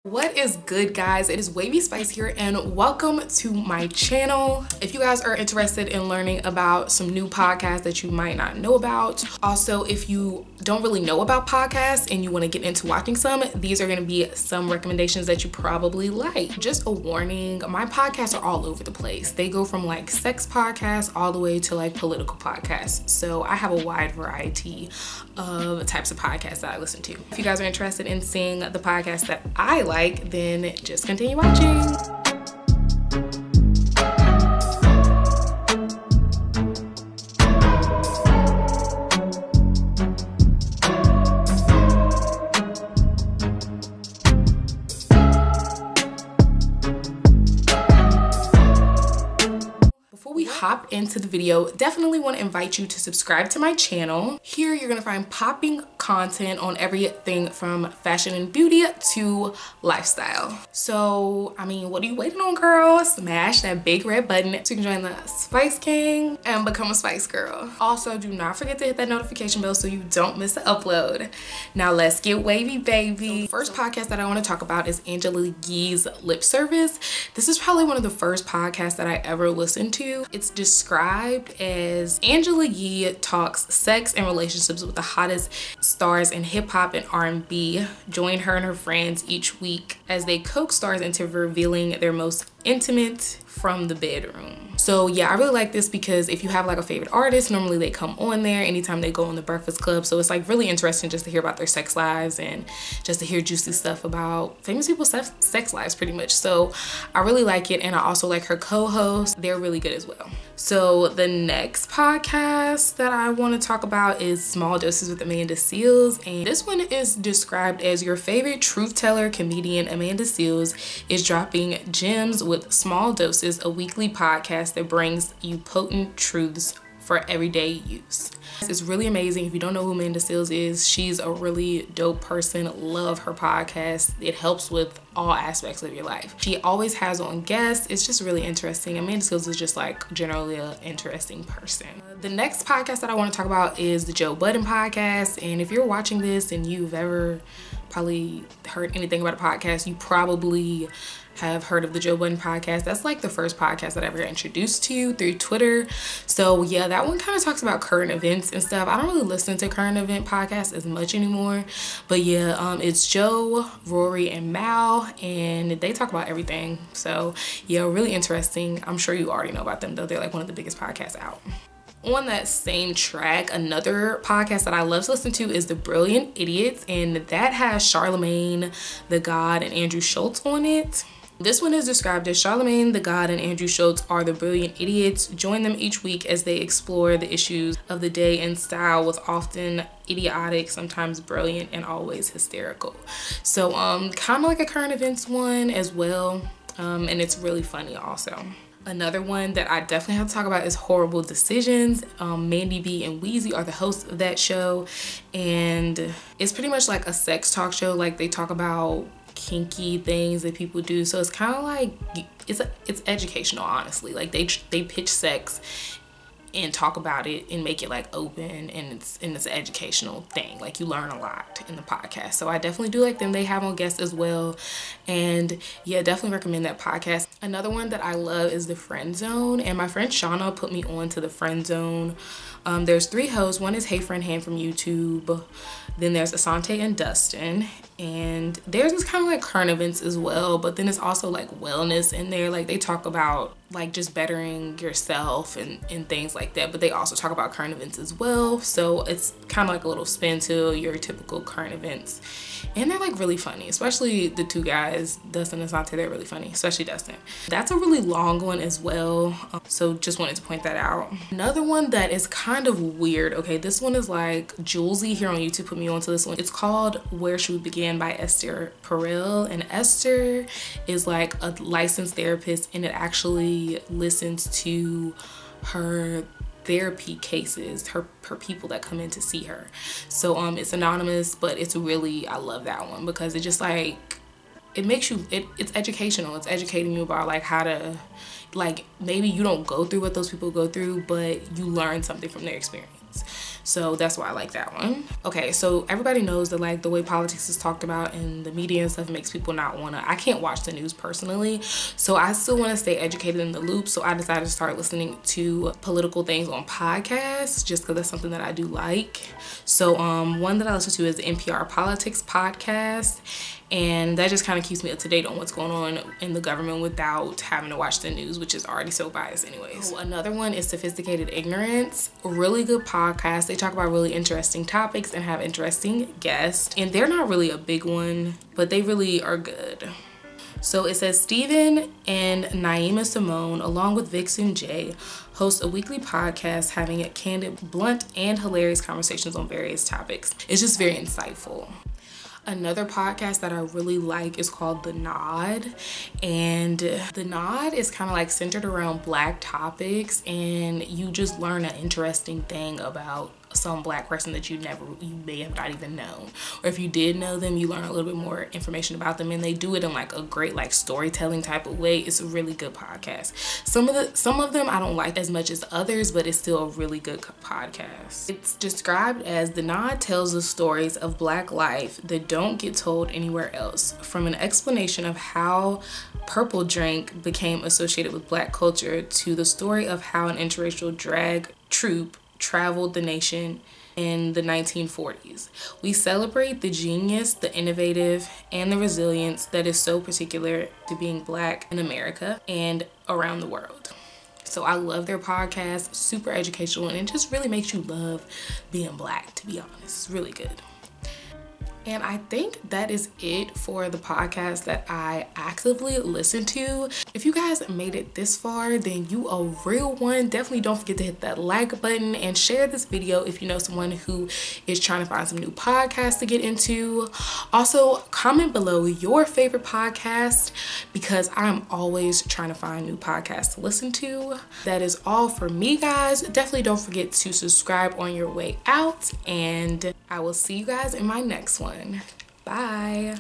What is good, guys? It is Wavy Spice here and welcome to my channel. If you guys are interested in learning about some new podcasts that you might not know about, also if you don't really know about podcasts and you want to get into watching some, these are going to be some recommendations that you probably like. Just a warning, my podcasts are all over the place. They go from like sex podcasts all the way to like political podcasts. So I have a wide variety of types of podcasts that I listen to. If you guys are interested in seeing the podcasts that I like, then just continue watching. Before we hop into the video, definitely want to invite you to subscribe to my channel. Here you're going to find popping content on everything from fashion and beauty to lifestyle. So, I mean, what are you waiting on, girl? Smash that big red button so you can join the Spice Gang and become a Spice Girl. Also, do not forget to hit that notification bell so you don't miss the upload. Now let's get wavy, baby. The first podcast that I want to talk about is Yee's Lip Service. This is probably one of the first podcasts that I ever listened to. It's described as Angela Yee talks sex and relationships with the hottest stars in hip-hop and R&B. Join her and her friends each week as they coax stars into revealing their most intimate from the bedroom. So yeah, I really like this because if you have like a favorite artist, normally they come on there anytime they go on the Breakfast Club. So it's like really interesting just to hear about their sex lives and just to hear juicy stuff about famous people's sex lives pretty much. So I really like it, and I also like her co-host. They're really good as well. So the next podcast that I want to talk about is Small Doses with Amanda Seales, and this one is described as your favorite truth teller comedian Amanda Seales is dropping gems with Small Doses, a weekly podcast that brings you potent truths for everyday use. It's really amazing. If you don't know who Amanda Seales is, she's a really dope person. Love her podcast. It helps with all aspects of your life. She always has on guests. It's just really interesting. Amanda Seales is just like generally an interesting person. The next podcast that I want to talk about is the Joe Budden podcast. And if you're watching this and you've ever probably heard anything about a podcast, you probably have heard of the Joe Budden podcast. That's like the first podcast that I ever got introduced to through Twitter. So yeah, that one kind of talks about current events and stuff. I don't really listen to current event podcasts as much anymore, but yeah, it's Joe, Rory, and Mal, and they talk about everything. So yeah, really interesting. I'm sure you already know about them though. They're like one of the biggest podcasts out. On that same track, another podcast that I love to listen to is The Brilliant Idiots, and that has Charlamagne the God and Andrew Schultz on it. This one is described as Charlamagne the God and Andrew Schultz are the brilliant idiots. Join them each week as they explore the issues of the day in style with often idiotic, sometimes brilliant, and always hysterical. So kind of like a current events one as well, and it's really funny also. Another one that I definitely have to talk about is Horrible Decisions. Mandy B and Weezy are the hosts of that show, and it's pretty much like a sex talk show. Like they talk about kinky things that people do, so it's kind of like it's educational, honestly. Like they pitch sex and talk about it and make it like open, and it's an educational thing. Like you learn a lot in the podcast. So I definitely do like them. They have on guests as well, and yeah, definitely recommend that podcast. Another one that I love is the Friendzone, and my friend Shauna put me on to the Friendzone. There's 3 hosts. One is Hey Friend Han from YouTube. Then there's Asante and Dustin, and theirs is kind of like current events as well, but then it's also like wellness in there. Like they talk about like just bettering yourself and things like that, but they also talk about current events as well. So it's kind of like a little spin to your typical current events, and they're like really funny, especially the 2 guys, Dustin and Asante. They're really funny, especially Dustin. That's a really long one as well, so just wanted to point that out. Another one that is kind of weird, okay, this one is like Julesy here on YouTube put me onto this one. It's called Where Should We Begin by Esther Perel, and Esther is like a licensed therapist, and it actually listens to her therapy cases, her people that come in to see her. So it's anonymous, but it's really, I love that one because it just like, it makes you, it's educational. It's educating you about like how to, like maybe you don't go through what those people go through, but you learn something from their experience. So that's why I like that one. Okay, so everybody knows that like the way politics is talked about in the media and stuff makes people not wanna, I can't watch the news personally, so I still wanna stay educated in the loop. So I decided to start listening to political things on podcasts just because that's something that I do like. So one that I listen to is the NPR Politics podcast, and that just kind of keeps me up to date on what's going on in the government without having to watch the news, which is already so biased anyways. Oh, another one is Sophisticated Ignorance. Really good podcast. They talk about really interesting topics and have interesting guests, and they're not really a big one, but they really are good. So it says Steven and Naima Simone, along with Vixen J, host a weekly podcast having candid, blunt, and hilarious conversations on various topics. It's just very insightful. Another podcast that I really like is called The Nod, and The Nod is kind of like centered around Black topics, and you just learn an interesting thing about some Black person that you may have not even known, or if you did know them, you learn a little bit more information about them, and they do it in like a great like storytelling type of way. It's a really good podcast. Some of them I don't like as much as others, but it's still a really good podcast. It's described as The Nod tells the stories of Black life that don't get told anywhere else, from an explanation of how purple drink became associated with Black culture to the story of how an interracial drag troupe traveled the nation in the 1940s. We celebrate the genius, the innovative, and the resilience that is so particular to being Black in America and around the world. So I love their podcast, super educational, and it just really makes you love being Black, to be honest. It's really good. And I think that is it for the podcast that I actively listen to. If you guys made it this far, then you a real one. Definitely don't forget to hit that like button and share this video if you know someone who is trying to find some new podcasts to get into. Also, comment below your favorite podcast because I'm always trying to find new podcasts to listen to. That is all for me, guys. Definitely don't forget to subscribe on your way out, and I will see you guys in my next one. Bye.